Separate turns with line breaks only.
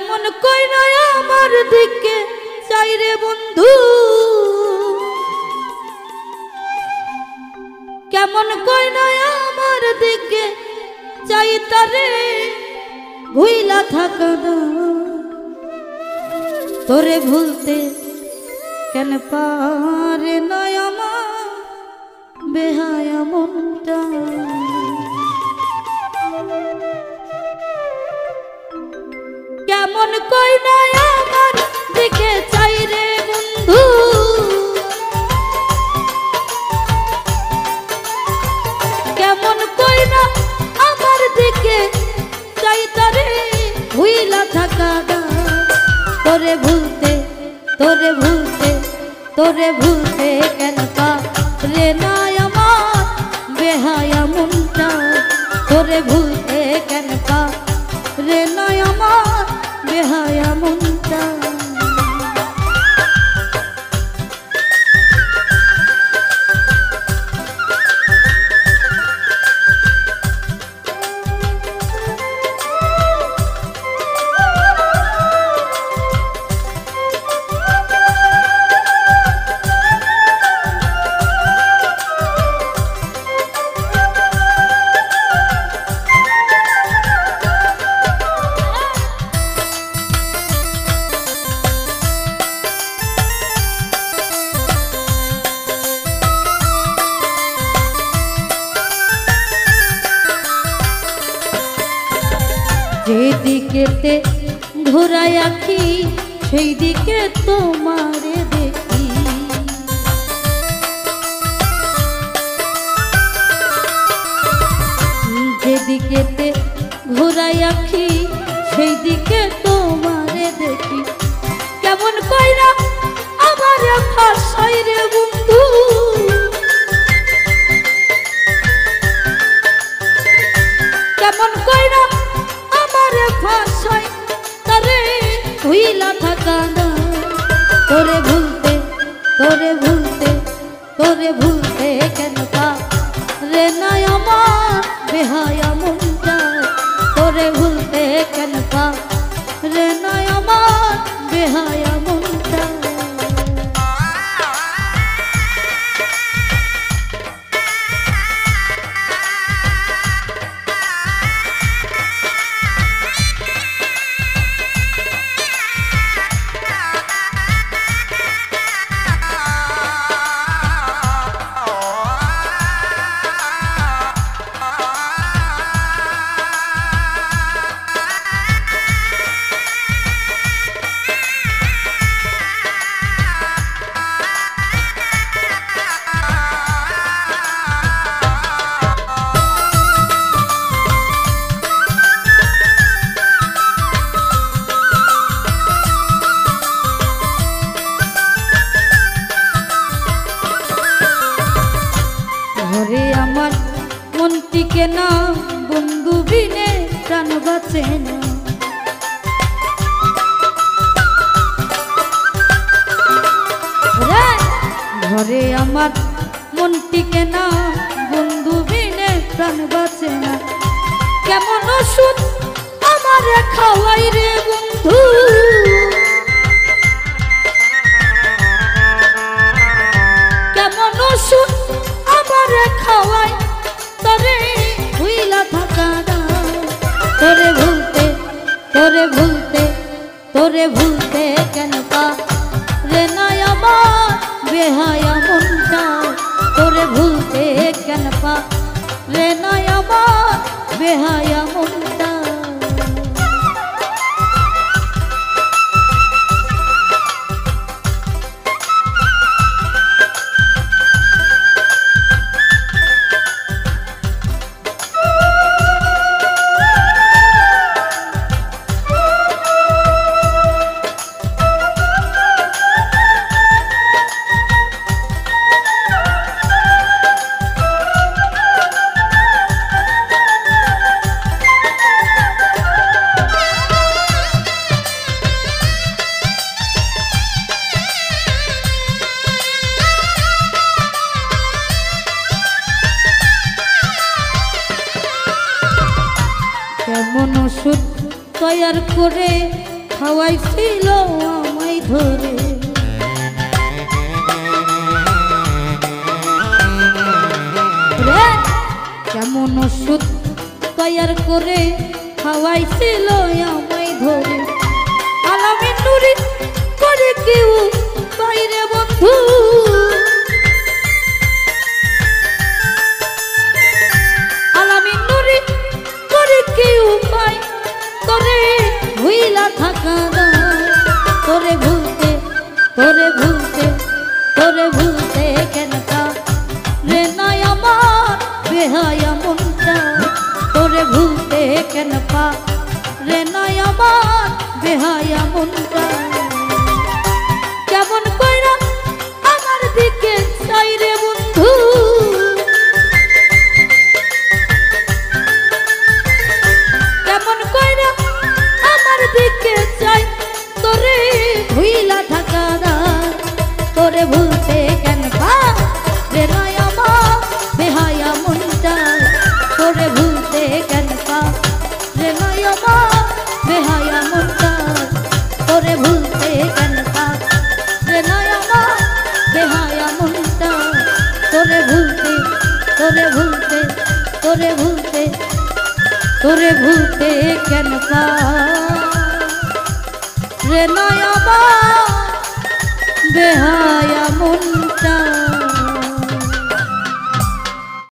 কেমন কইরা আমার দিকে চাই রে বন্ধু, কেমন কইরা আমার দিকে চাই তারে ভুইলা থাকা না। তোরে ভুলতে কেন পারে না আমার বেহায়া মনটা। কেমন কইরা আমার দিকে চাই রে বন্ধু, কেমন কইরা আমার দিকে চাই তারে ভুইলা থাকা না। তোরে ভুলতে তোরে ভুলতে তোরে ভুলতে কেন পারে না আমার বেহায়া মনটা। তোরে ভুলতে কেন পারে না আমার বেহায়া মনটা। যেদিকেতে ঘোরাই আঁখি সেই দিকে তোমারে দেখি। যেদিকেতে ঘোরাই আঁখি সেই দিকে তোমারে দেখি। কেমন কইরা আমার ভাষাই রে বন্ধু, কেমন কইরা ভাষায় তারে ভুইলা থাকা না। তোরে ভুলতে তোরে ভুলতে তোরে ভুলতে কেন পারে না আমার বেহায়া মনটা। তোরে ভুলতে কেন পারে না আমার বেহায়া মনটা। ঘরে আমার মনটিকে না বন্ধু বিনে প্রাণ বাঁচে না। ঘরে আমার মনটিকে না বন্ধু বিনে প্রাণ বাঁচে না। কেমন ওষুধ আমার খাওয়াই রে বন্ধু, কেমন ওষুধ আমার খাওয়াই তোরে ভুইলা থাকা না। তোরে ভুলতে তোরে ভুলতে তোরে ভুলতে কেন পারে না আমার বেহায়া মনটা। তোরে ভুলতে কেন পারে না আমার বেহায়া মনটা। কেমন ওষুধ তৈয়ার করে খাওয়াইছিল আমায় ধরে। রে কেমন ওষুধ তৈয়ার করে খাওয়াইছিল আমায় ধরে। আলামিন নুরি করে কেউ বাইরে বন্ধু, আলামিন নুরি করে কেউ পাই তোরে ভুইলা থাকা দায়। তোরে ভুলতে তোরে ভুলতে তোরে ভুলতে কেন রে নাই আমার বেহায়া মনটা। তোরে ভুলতে কেন রে নাই আমার বেহায়া মনটা। কেমন কইরা আমার দিকে চাই রে বন্ধু, কেমন কইরা আমার দিকে চাই তোরে ভুইলা থাকা দায়। তোরে ভুলতে কেন রে নাই আমার বেহায়া মনটা। তোরে ভুলতে কেন রে নাই আমার বেহায়া মনটা। তোরে ভুলতে কেন রে নাই আমার বেহায়া মনটা। তোরে ভুলতে তোরে ভুলতে তোরে ভুলতে তোরে ভুলতে কেন রে নাই আমার বেহায়া মনটা।